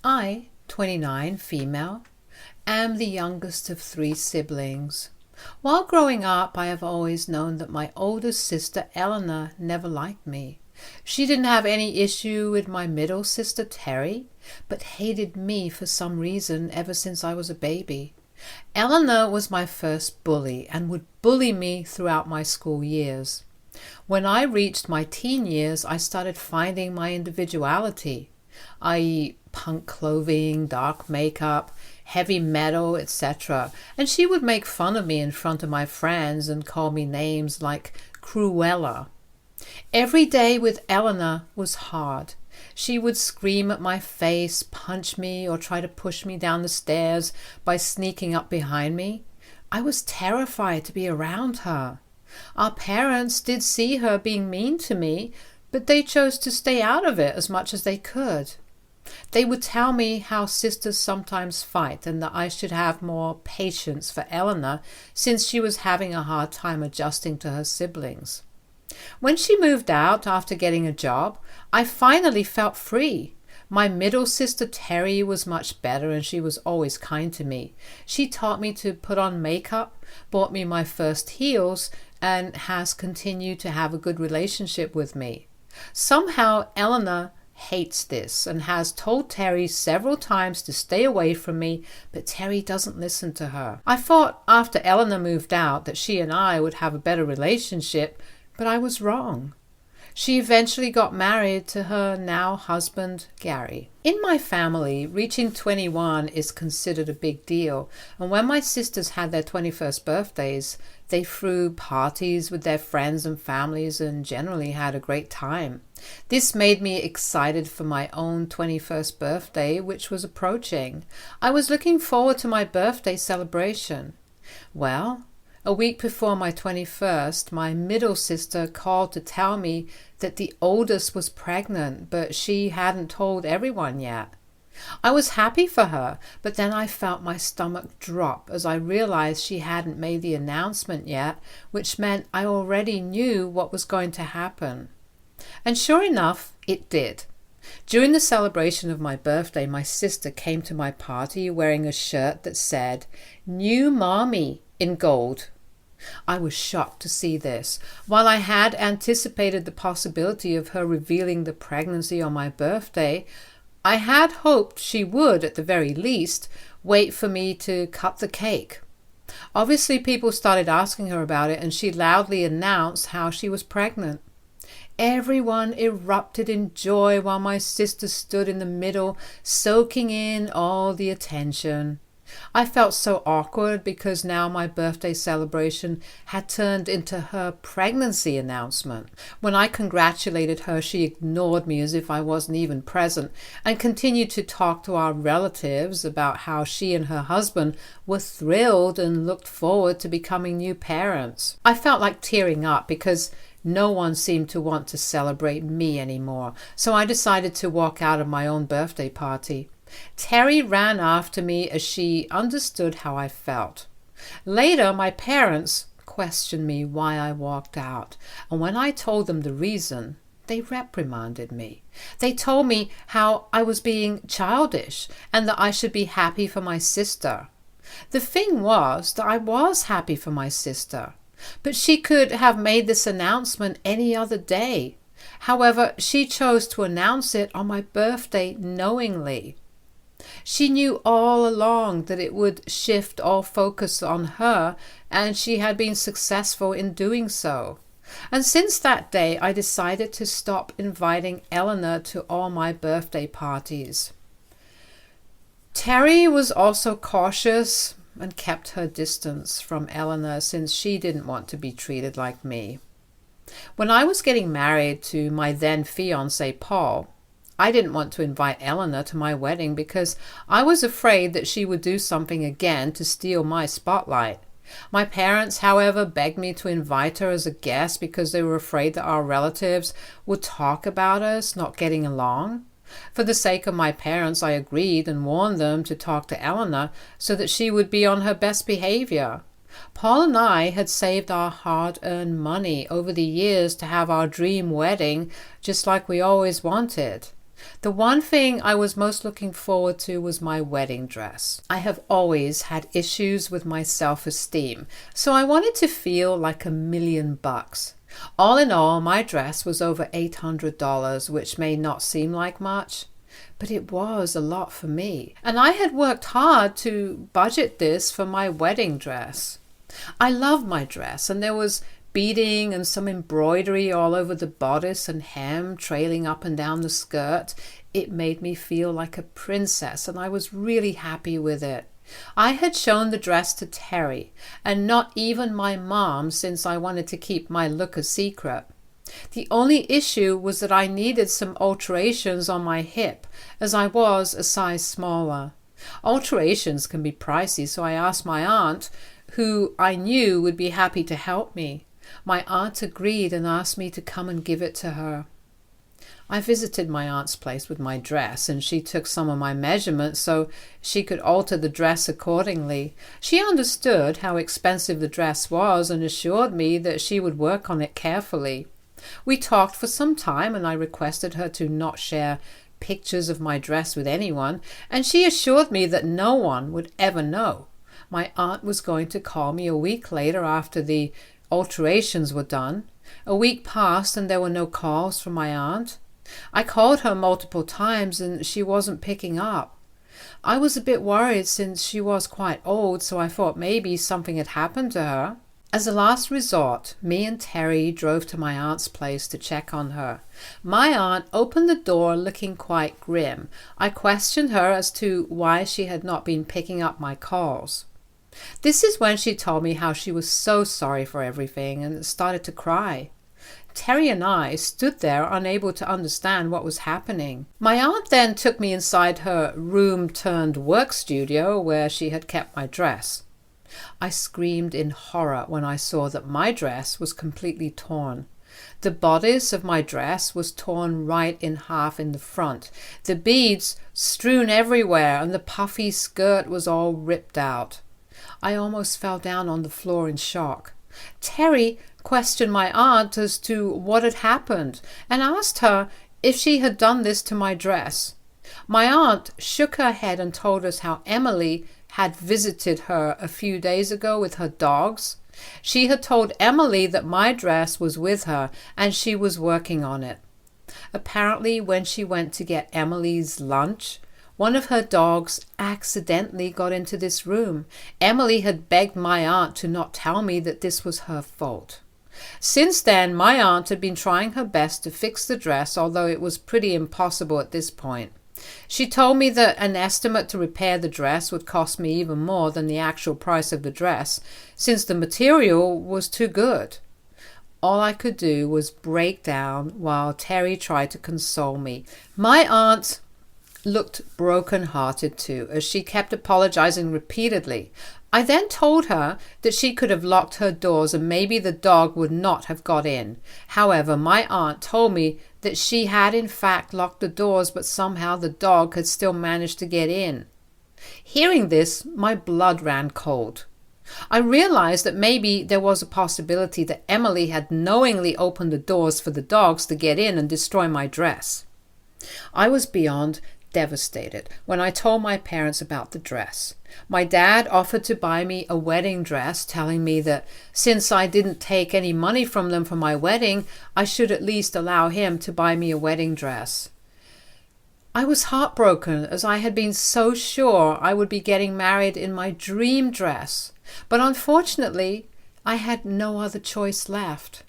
I, 29, female, am the youngest of 3 siblings. While growing up, I have always known that my oldest sister Eleanor never liked me. She didn't have any issue with my middle sister Terry, but hated me for some reason ever since I was a baby. Eleanor was my first bully and would bully me throughout my school years. When I reached my teen years, I started finding my individuality, i.e. punk clothing, dark makeup, heavy metal, etc. And she would make fun of me in front of my friends and call me names like Cruella. Every day with Eleanor was hard. She would scream at my face, punch me, or try to push me down the stairs by sneaking up behind me. I was terrified to be around her. Our parents did see her being mean to me, but they chose to stay out of it as much as they could. They would tell me how sisters sometimes fight and that I should have more patience for Eleanor since she was having a hard time adjusting to her siblings. When she moved out after getting a job, I finally felt free. My middle sister Terry was much better and she was always kind to me. She taught me to put on makeup, bought me my first heels, and has continued to have a good relationship with me. Somehow Eleanor hates this and has told Terry several times to stay away from me, but Terry doesn't listen to her. I thought after Eleanor moved out that she and I would have a better relationship, but I was wrong. She eventually got married to her now husband, Gary. In my family, reaching 21 is considered a big deal, and when my sisters had their 21st birthdays, they threw parties with their friends and families and generally had a great time. This made me excited for my own 21st birthday, which was approaching. I was looking forward to my birthday celebration. Well, a week before my 21st, my middle sister called to tell me that the oldest was pregnant, but she hadn't told everyone yet. I was happy for her, but then I felt my stomach drop as I realized she hadn't made the announcement yet, which meant I already knew what was going to happen. And sure enough, it did. During the celebration of my birthday, my sister came to my party wearing a shirt that said, "New Mommy," in gold. I was shocked to see this. While I had anticipated the possibility of her revealing the pregnancy on my birthday, I had hoped she would, at the very least, wait for me to cut the cake. Obviously, people started asking her about it, and she loudly announced how she was pregnant. Everyone erupted in joy while my sister stood in the middle, soaking in all the attention. I felt so awkward because now my birthday celebration had turned into her pregnancy announcement. When I congratulated her, she ignored me as if I wasn't even present and continued to talk to our relatives about how she and her husband were thrilled and looked forward to becoming new parents. I felt like tearing up because no one seemed to want to celebrate me anymore, so I decided to walk out of my own birthday party. Terry ran after me as she understood how I felt. Later, my parents questioned me why I walked out, and when I told them the reason, they reprimanded me. They told me how I was being childish and that I should be happy for my sister. The thing was that I was happy for my sister, but she could have made this announcement any other day. However, she chose to announce it on my birthday knowingly. She knew all along that it would shift all focus on her, and she had been successful in doing so. And since that day, I decided to stop inviting Eleanor to all my birthday parties. Terry was also cautious and kept her distance from Eleanor since she didn't want to be treated like me. When I was getting married to my then fiancé Paul, I didn't want to invite Eleanor to my wedding because I was afraid that she would do something again to steal my spotlight. My parents, however, begged me to invite her as a guest because they were afraid that our relatives would talk about us not getting along. For the sake of my parents, I agreed and warned them to talk to Eleanor so that she would be on her best behavior. Paul and I had saved our hard-earned money over the years to have our dream wedding just like we always wanted. The one thing I was most looking forward to was my wedding dress. I have always had issues with my self-esteem, so I wanted to feel like $1,000,000. All in all, my dress was over $800, which may not seem like much, but it was a lot for me. And I had worked hard to budget this for my wedding dress. I loved my dress, and there was beading and some embroidery all over the bodice and hem trailing up and down the skirt. It made me feel like a princess, and I was really happy with it. I had shown the dress to Terry, and not even my mom, since I wanted to keep my look a secret. The only issue was that I needed some alterations on my hip, as I was a size smaller. Alterations can be pricey, so I asked my aunt, who I knew would be happy to help me. My aunt agreed and asked me to come and give it to her. I visited my aunt's place with my dress, and she took some of my measurements so she could alter the dress accordingly. She understood how expensive the dress was and assured me that she would work on it carefully. We talked for some time, and I requested her to not share pictures of my dress with anyone, and she assured me that no one would ever know. My aunt was going to call me a week later after the alterations were done. A week passed and there were no calls from my aunt. I called her multiple times and she wasn't picking up. I was a bit worried since she was quite old, so I thought maybe something had happened to her. As a last resort, me and Terry drove to my aunt's place to check on her. My aunt opened the door looking quite grim. I questioned her as to why she had not been picking up my calls. This is when she told me how she was so sorry for everything and started to cry. Terry and I stood there unable to understand what was happening. My aunt then took me inside her room-turned-work studio where she had kept my dress. I screamed in horror when I saw that my dress was completely torn. The bodice of my dress was torn right in half in the front, the beads strewn everywhere, and the puffy skirt was all ripped out. I almost fell down on the floor in shock. Terry questioned my aunt as to what had happened and asked her if she had done this to my dress. My aunt shook her head and told us how Emily had visited her a few days ago with her dogs. She had told Emily that my dress was with her and she was working on it. Apparently, when she went to get Emily's lunch, one of her dogs accidentally got into this room. Emily had begged my aunt to not tell me that this was her fault. Since then, my aunt had been trying her best to fix the dress, although it was pretty impossible at this point. She told me that an estimate to repair the dress would cost me even more than the actual price of the dress, since the material was too good. All I could do was break down while Terry tried to console me. My aunt looked broken-hearted too, as she kept apologizing repeatedly. I then told her that she could have locked her doors and maybe the dog would not have got in. However, my aunt told me that she had in fact locked the doors, but somehow the dog had still managed to get in. Hearing this, my blood ran cold. I realized that maybe there was a possibility that Emily had knowingly opened the doors for the dogs to get in and destroy my dress. I was beyond devastated when I told my parents about the dress. My dad offered to buy me a wedding dress, telling me that since I didn't take any money from them for my wedding, I should at least allow him to buy me a wedding dress. I was heartbroken, as I had been so sure I would be getting married in my dream dress, but unfortunately I had no other choice left.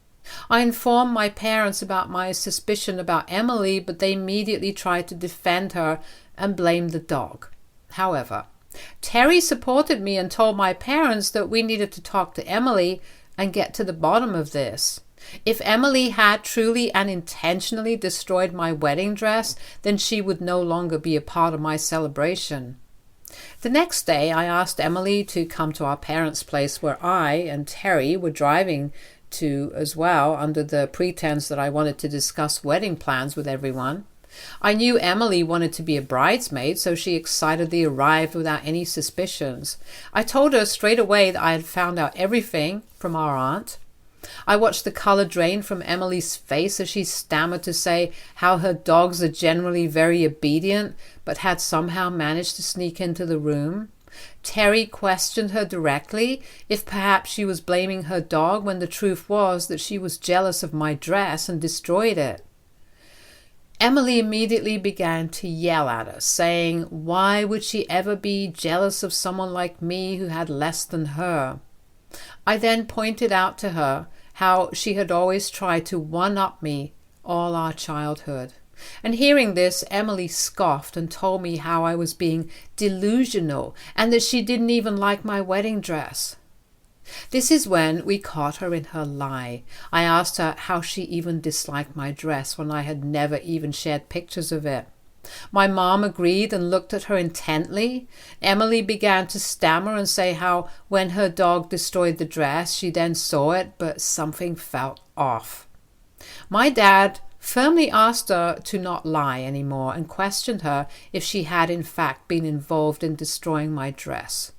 I informed my parents about my suspicion about Emily, but they immediately tried to defend her and blame the dog. However, Terry supported me and told my parents that we needed to talk to Emily and get to the bottom of this. If Emily had truly and intentionally destroyed my wedding dress, then she would no longer be a part of my celebration. The next day, I asked Emily to come to our parents' place, where I and Terry were driving to as well, under the pretense that I wanted to discuss wedding plans with everyone. I knew Emily wanted to be a bridesmaid, so she excitedly arrived without any suspicions. I told her straight away that I had found out everything from our aunt. I watched the color drain from Emily's face as she stammered to say how her dogs are generally very obedient, but had somehow managed to sneak into the room. Terry questioned her directly if perhaps she was blaming her dog when the truth was that she was jealous of my dress and destroyed it. Emily immediately began to yell at us, saying, why would she ever be jealous of someone like me who had less than her? I then pointed out to her how she had always tried to one-up me all our childhood. And hearing this, Emily scoffed and told me how I was being delusional and that she didn't even like my wedding dress. This is when we caught her in her lie. I asked her how she even disliked my dress when I had never even shared pictures of it. My mom agreed and looked at her intently. Emily began to stammer and say how when her dog destroyed the dress, she then saw it, but something felt off. My dad firmly asked her to not lie anymore and questioned her if she had in fact been involved in destroying my dress.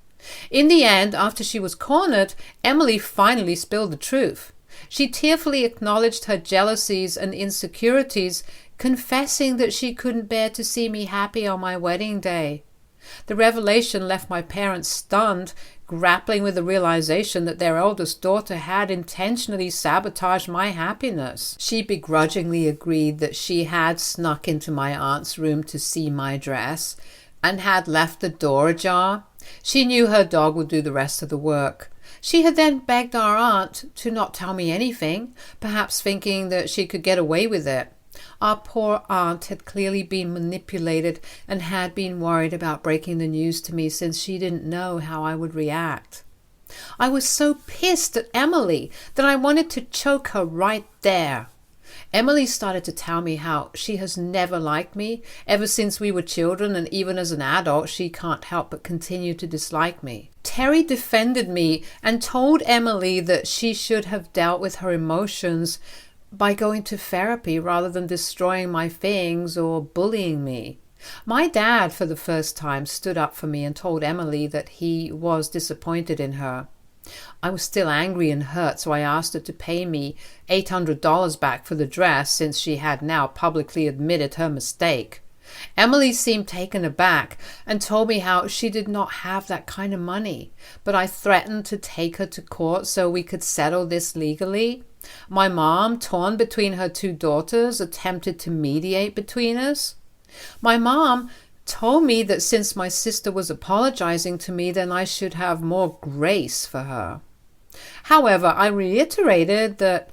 In the end, after she was cornered, Emily finally spilled the truth. She tearfully acknowledged her jealousies and insecurities, confessing that she couldn't bear to see me happy on my wedding day. The revelation left my parents stunned, grappling with the realization that their eldest daughter had intentionally sabotaged my happiness. She begrudgingly agreed that she had snuck into my aunt's room to see my dress and had left the door ajar. She knew her dog would do the rest of the work. She had then begged our aunt to not tell me anything, perhaps thinking that she could get away with it. Our poor aunt had clearly been manipulated and had been worried about breaking the news to me since she didn't know how I would react. I was so pissed at Emily that I wanted to choke her right there. Emily started to tell me how she has never liked me ever since we were children, and even as an adult she can't help but continue to dislike me. Terry defended me and told Emily that she should have dealt with her emotions by going to therapy rather than destroying my things or bullying me. My dad, for the first time, stood up for me and told Emily that he was disappointed in her. I was still angry and hurt, so I asked her to pay me $800 back for the dress since she had now publicly admitted her mistake. Emily seemed taken aback and told me how she did not have that kind of money, but I threatened to take her to court so we could settle this legally. My mom, torn between her two daughters, attempted to mediate between us. My mom told me that since my sister was apologizing to me, then I should have more grace for her. However, I reiterated that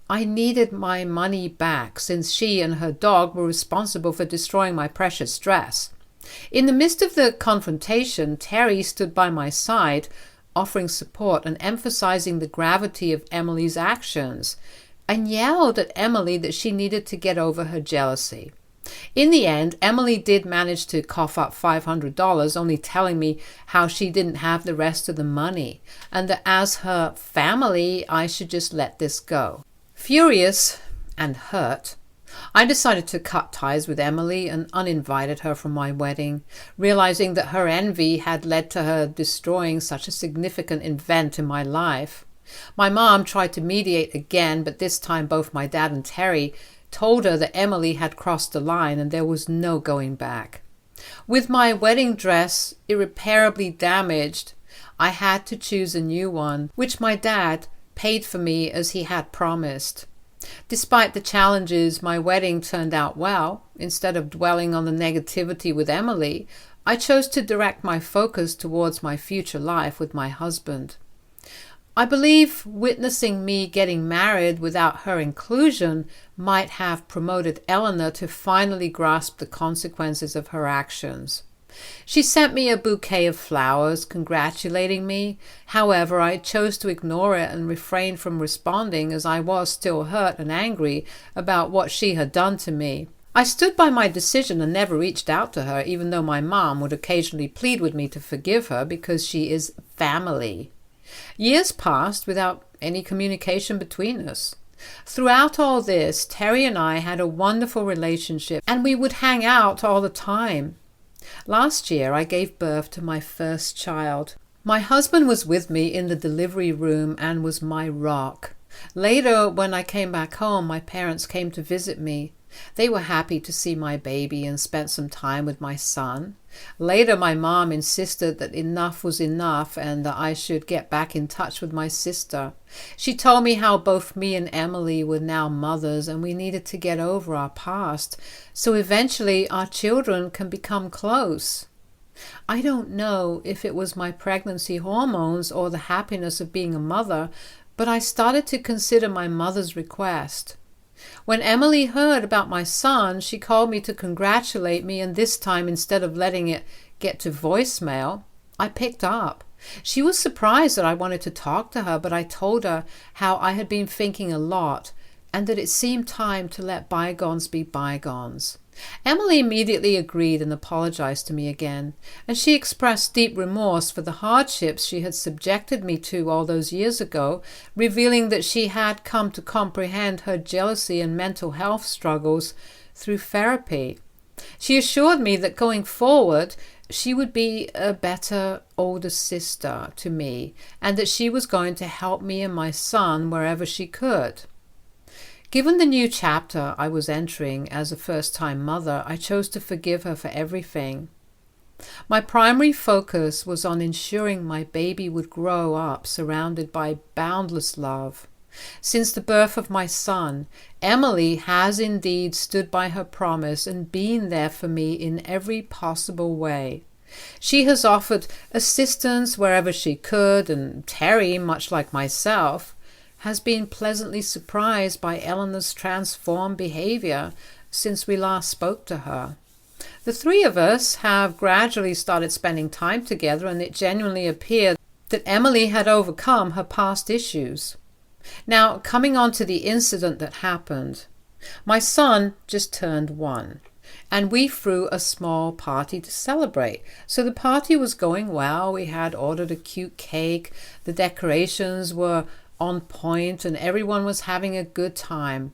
I needed my money back since she and her dog were responsible for destroying my precious dress. In the midst of the confrontation, Terry stood by my side, offering support and emphasizing the gravity of Emily's actions, and yelled at Emily that she needed to get over her jealousy. In the end, Emily did manage to cough up $500, only telling me how she didn't have the rest of the money, and that as her family, I should just let this go. Furious and hurt, I decided to cut ties with Emily and uninvited her from my wedding, realizing that her envy had led to her destroying such a significant event in my life. My mom tried to mediate again, but this time both my dad and Terry told her that Emily had crossed the line and there was no going back. With my wedding dress irreparably damaged, I had to choose a new one, which my dad paid for me as he had promised. Despite the challenges, my wedding turned out well. Instead of dwelling on the negativity with Emily, I chose to direct my focus towards my future life with my husband. I believe witnessing me getting married without her inclusion might have promoted Eleanor to finally grasp the consequences of her actions. She sent me a bouquet of flowers congratulating me. However, I chose to ignore it and refrain from responding as I was still hurt and angry about what she had done to me. I stood by my decision and never reached out to her, even though my mom would occasionally plead with me to forgive her because she is family. Years passed without any communication between us. Throughout all this, Terry and I had a wonderful relationship and we would hang out all the time. Last year, I gave birth to my first child. My husband was with me in the delivery room and was my rock. Later, when I came back home, my parents came to visit me. They were happy to see my baby and spent some time with my son. Later, my mom insisted that enough was enough and that I should get back in touch with my sister. She told me how both me and Emily were now mothers and we needed to get over our past, so eventually our children can become close. I don't know if it was my pregnancy hormones or the happiness of being a mother, but I started to consider my mother's request. When Emily heard about my son, she called me to congratulate me, and this time, instead of letting it get to voicemail, I picked up. She was surprised that I wanted to talk to her, but I told her how I had been thinking a lot and that it seemed time to let bygones be bygones. Emily immediately agreed and apologized to me again, and she expressed deep remorse for the hardships she had subjected me to all those years ago, revealing that she had come to comprehend her jealousy and mental health struggles through therapy. She assured me that going forward, she would be a better older sister to me, and that she was going to help me and my son wherever she could. Given the new chapter I was entering as a first-time mother, I chose to forgive her for everything. My primary focus was on ensuring my baby would grow up surrounded by boundless love. Since the birth of my son, Emily has indeed stood by her promise and been there for me in every possible way. She has offered assistance wherever she could, and Terry, much like myself, has been pleasantly surprised by Eleanor's transformed behavior since we last spoke to her. The three of us have gradually started spending time together, and it genuinely appeared that Emily had overcome her past issues. Now, coming on to the incident that happened. My son just turned 1, and we threw a small party to celebrate. So the party was going well. We had ordered a cute cake. The decorations were on point, and everyone was having a good time.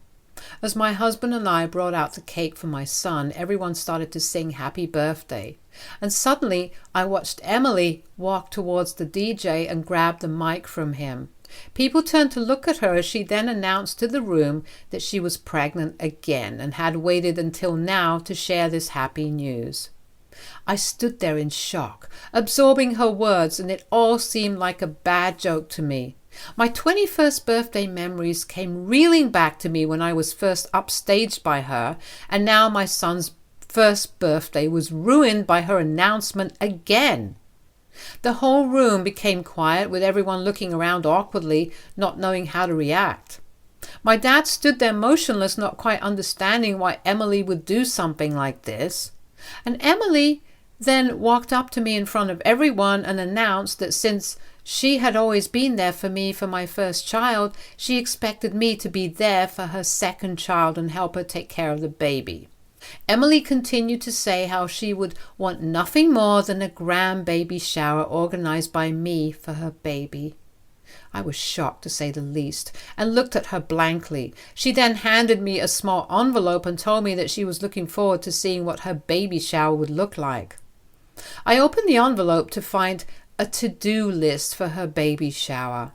As my husband and I brought out the cake for my son, everyone started to sing happy birthday. And suddenly I watched Emily walk towards the DJ and grab the mic from him. People turned to look at her as she then announced to the room that she was pregnant again and had waited until now to share this happy news. I stood there in shock, absorbing her words, and it all seemed like a bad joke to me. My 21st birthday memories came reeling back to me when I was first upstaged by her, and now my son's first birthday was ruined by her announcement again. The whole room became quiet, with everyone looking around awkwardly, not knowing how to react. My dad stood there motionless, not quite understanding why Emily would do something like this. And Emily then walked up to me in front of everyone and announced that since she had always been there for me for my first child, she expected me to be there for her second child and help her take care of the baby. Emily continued to say how she would want nothing more than a grand baby shower organized by me for her baby. I was shocked, to say the least, and looked at her blankly. She then handed me a small envelope and told me that she was looking forward to seeing what her baby shower would look like. I opened the envelope to find a to-do list for her baby shower.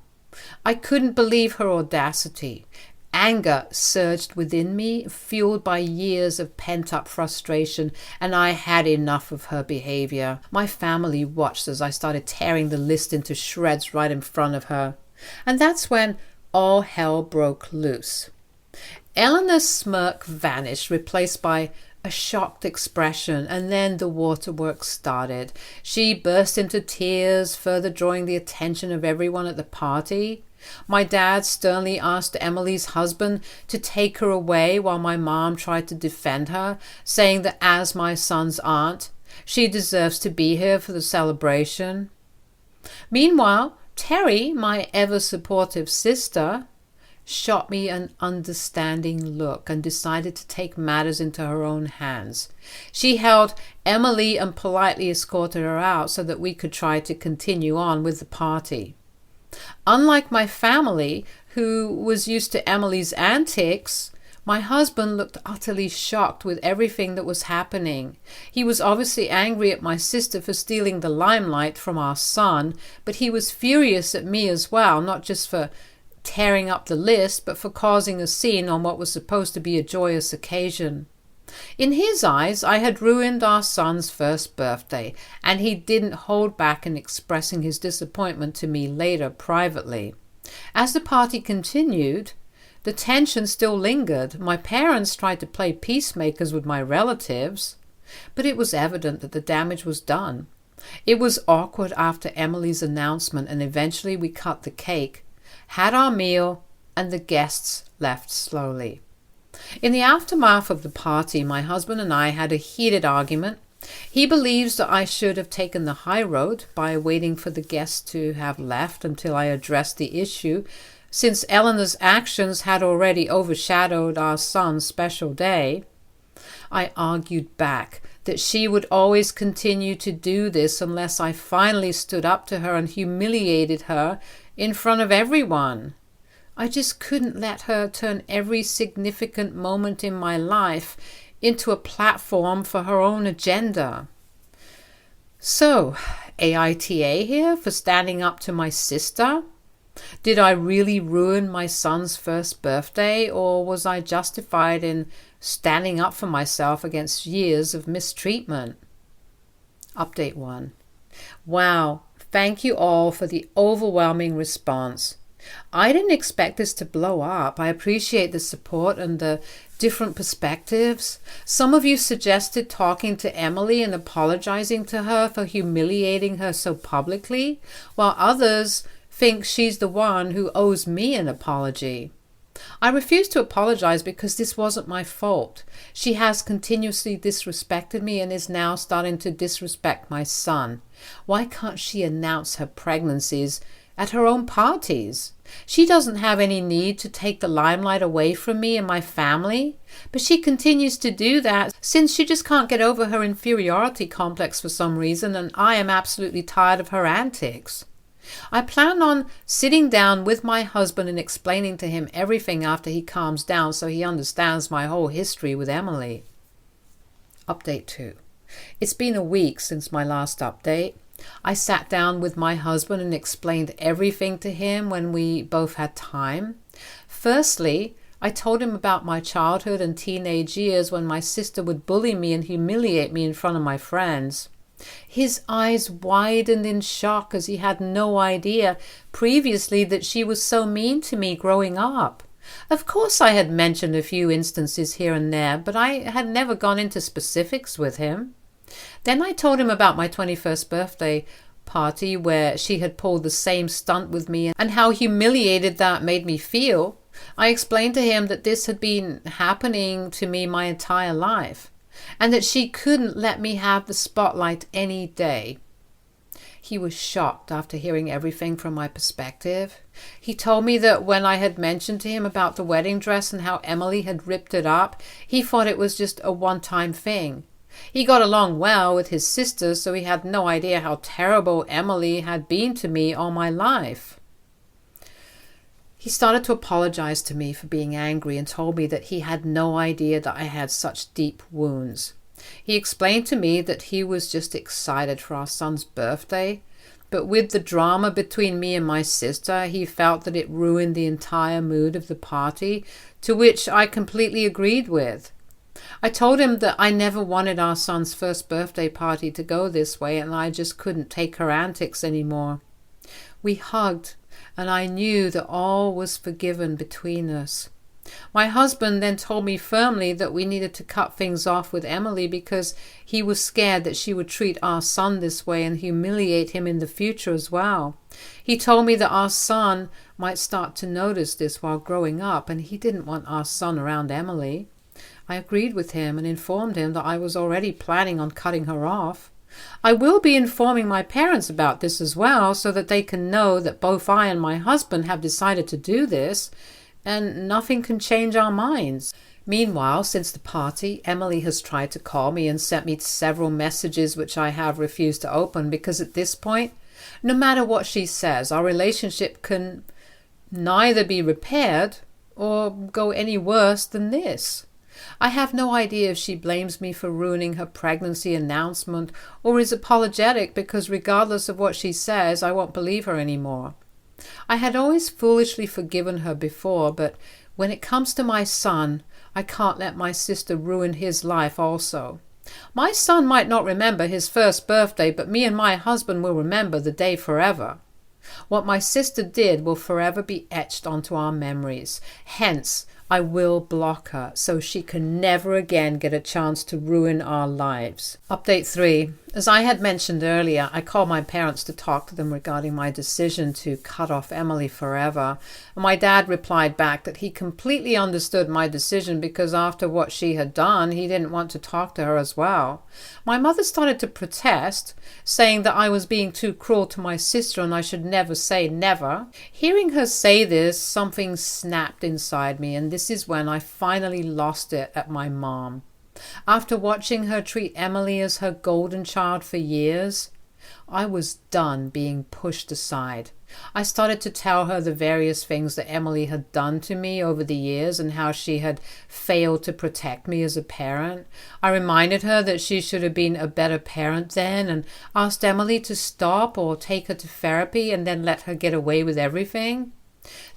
I couldn't believe her audacity. Anger surged within me, fueled by years of pent-up frustration, and I had enough of her behavior. My family watched as I started tearing the list into shreds right in front of her. And that's when all hell broke loose. Eleanor's smirk vanished, replaced by a shocked expression, and then the waterworks started. She burst into tears, further drawing the attention of everyone at the party. My dad sternly asked Emily's husband to take her away while my mom tried to defend her, saying that as my son's aunt, she deserves to be here for the celebration. Meanwhile, Terry, my ever-supportive sister, shot me an understanding look and decided to take matters into her own hands. She held Emily and politely escorted her out so that we could try to continue on with the party. Unlike my family, who was used to Emily's antics, my husband looked utterly shocked with everything that was happening. He was obviously angry at my sister for stealing the limelight from our son, but he was furious at me as well, not just for tearing up the list, but for causing a scene on what was supposed to be a joyous occasion. In his eyes, I had ruined our son's first birthday, and he didn't hold back in expressing his disappointment to me later privately. As the party continued, the tension still lingered. My parents tried to play peacemakers with my relatives, but it was evident that the damage was done. It was awkward after Emily's announcement, and eventually we cut the cake, had our meal, and the guests left slowly. In the aftermath of the party, my husband and I had a heated argument. He believes that I should have taken the high road by waiting for the guests to have left until I addressed the issue, since Eleanor's actions had already overshadowed our son's special day. I argued back that she would always continue to do this unless I finally stood up to her and humiliated her in front of everyone. I just couldn't let her turn every significant moment in my life into a platform for her own agenda. So, AITA here for standing up to my sister? Did I really ruin my son's first birthday, or was I justified in standing up for myself against years of mistreatment? Update 1. Wow, thank you all for the overwhelming response. I didn't expect this to blow up. I appreciate the support and the different perspectives. Some of you suggested talking to Emily and apologizing to her for humiliating her so publicly, while others think she's the one who owes me an apology. I refuse to apologize because this wasn't my fault. She has continuously disrespected me and is now starting to disrespect my son. Why can't she announce her pregnancies at her own parties? She doesn't have any need to take the limelight away from me and my family, but she continues to do that since she just can't get over her inferiority complex for some reason, and I am absolutely tired of her antics. I plan on sitting down with my husband and explaining to him everything after he calms down so he understands my whole history with Emily. Update 2. It's been a week since my last update. I sat down with my husband and explained everything to him when we both had time. Firstly, I told him about my childhood and teenage years when my sister would bully me and humiliate me in front of my friends. His eyes widened in shock as he had no idea previously that she was so mean to me growing up. Of course I had mentioned a few instances here and there, but I had never gone into specifics with him. Then I told him about my 21st birthday party where she had pulled the same stunt with me and how humiliated that made me feel. I explained to him that this had been happening to me my entire life, and that she couldn't let me have the spotlight any day. He was shocked after hearing everything from my perspective. He told me that when I had mentioned to him about the wedding dress and how Emily had ripped it up, he thought it was just a one-time thing. He got along well with his sister, so he had no idea how terrible Emily had been to me all my life. He started to apologize to me for being angry and told me that he had no idea that I had such deep wounds. He explained to me that he was just excited for our son's birthday, but with the drama between me and my sister, he felt that it ruined the entire mood of the party, to which I completely agreed with. I told him that I never wanted our son's first birthday party to go this way, and I just couldn't take her antics anymore. We hugged, and I knew that all was forgiven between us. My husband then told me firmly that we needed to cut things off with Emily because he was scared that she would treat our son this way and humiliate him in the future as well. He told me that our son might start to notice this while growing up, and he didn't want our son around Emily. I agreed with him and informed him that I was already planning on cutting her off. I will be informing my parents about this as well, so that they can know that both I and my husband have decided to do this, and nothing can change our minds. Meanwhile, since the party, Emily has tried to call me and sent me several messages which I have refused to open because at this point, no matter what she says, our relationship can neither be repaired or go any worse than this. I have no idea if she blames me for ruining her pregnancy announcement or is apologetic because regardless of what she says, I won't believe her anymore. I had always foolishly forgiven her before, but when it comes to my son, I can't let my sister ruin his life also. My son might not remember his first birthday, but me and my husband will remember the day forever. What my sister did will forever be etched onto our memories. Hence, I will block her so she can never again get a chance to ruin our lives. Update 3. As I had mentioned earlier, I called my parents to talk to them regarding my decision to cut off Emily forever. And my dad replied back that he completely understood my decision because after what she had done, he didn't want to talk to her as well. My mother started to protest, saying that I was being too cruel to my sister and I should never say never. Hearing her say this, something snapped inside me, and this is when I finally lost it at my mom. After watching her treat Emily as her golden child for years, I was done being pushed aside. I started to tell her the various things that Emily had done to me over the years and how she had failed to protect me as a parent. I reminded her that she should have been a better parent then and asked Emily to stop or take her to therapy and then let her get away with everything.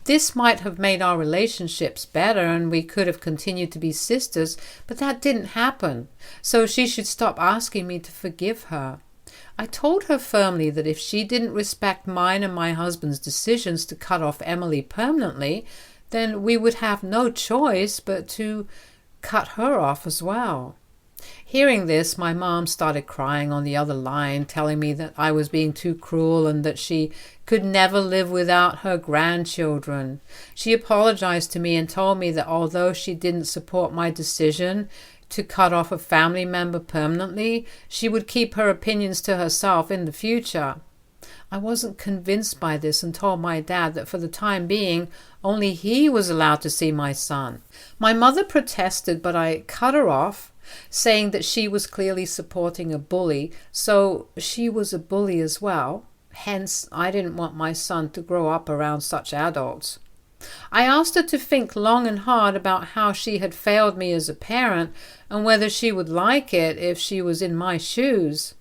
This might have made our relationships better and we could have continued to be sisters, but that didn't happen, so she should stop asking me to forgive her. I told her firmly that if she didn't respect mine and my husband's decisions to cut off Emily permanently, then we would have no choice but to cut her off as well. Hearing this, my mom started crying on the other line, telling me that I was being too cruel and that she could never live without her grandchildren. She apologized to me and told me that although she didn't support my decision to cut off a family member permanently, she would keep her opinions to herself in the future. I wasn't convinced by this and told my dad that for the time being, only he was allowed to see my son. My mother protested, but I cut her off, saying that she was clearly supporting a bully, so she was a bully as well. Hence, I didn't want my son to grow up around such adults. I asked her to think long and hard about how she had failed me as a parent and whether she would like it if she was in my shoes.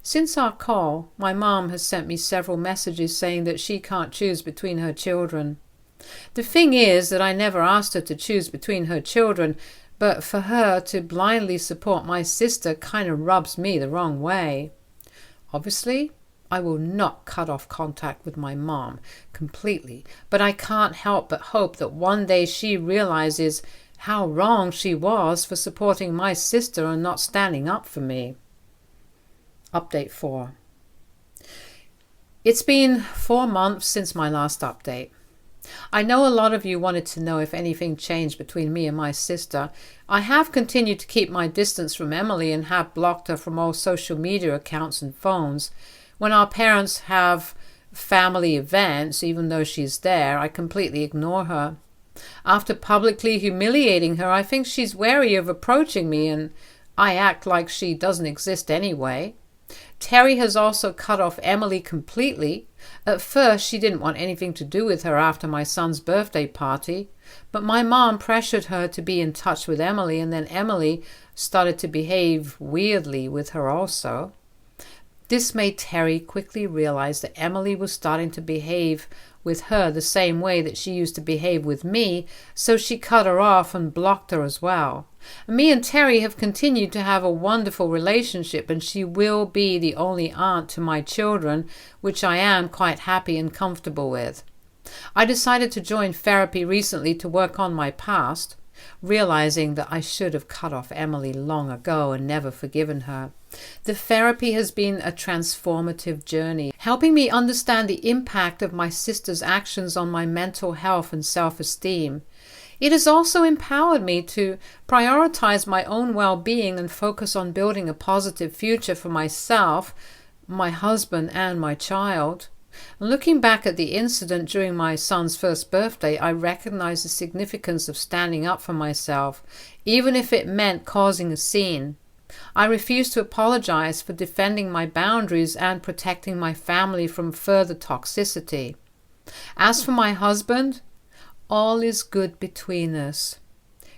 Since our call, my mom has sent me several messages saying that she can't choose between her children. The thing is that I never asked her to choose between her children, but for her to blindly support my sister kind of rubs me the wrong way. Obviously, I will not cut off contact with my mom completely, but I can't help but hope that one day she realizes how wrong she was for supporting my sister and not standing up for me. Update 4. It's been 4 months since my last update. I know a lot of you wanted to know if anything changed between me and my sister. I have continued to keep my distance from Emily and have blocked her from all social media accounts and phones. When our parents have family events, even though she's there, I completely ignore her. After publicly humiliating her, I think she's wary of approaching me and I act like she doesn't exist anyway. Terry has also cut off Emily completely. At first, she didn't want anything to do with her after my son's birthday party, but my mom pressured her to be in touch with Emily, and then Emily started to behave weirdly with her also. This made Terry quickly realize that Emily was starting to behave with her the same way that she used to behave with me, so she cut her off and blocked her as well. Me and Terry have continued to have a wonderful relationship, and she will be the only aunt to my children, which I am quite happy and comfortable with. I decided to join therapy recently to work on my past, realizing that I should have cut off Emily long ago and never forgiven her. The therapy has been a transformative journey, helping me understand the impact of my sister's actions on my mental health and self-esteem. It has also empowered me to prioritize my own well-being and focus on building a positive future for myself, my husband, and my child. Looking back at the incident during my son's first birthday, I recognize the significance of standing up for myself, even if it meant causing a scene. I refuse to apologize for defending my boundaries and protecting my family from further toxicity. As for my husband, all is good between us.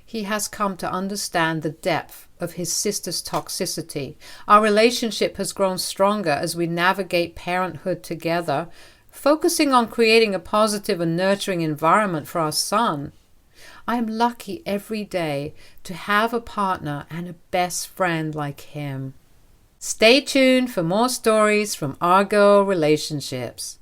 He has come to understand the depth of his sister's toxicity. Our relationship has grown stronger as we navigate parenthood together, focusing on creating a positive and nurturing environment for our son. I am lucky every day to have a partner and a best friend like him. Stay tuned for more stories from our girl relationships.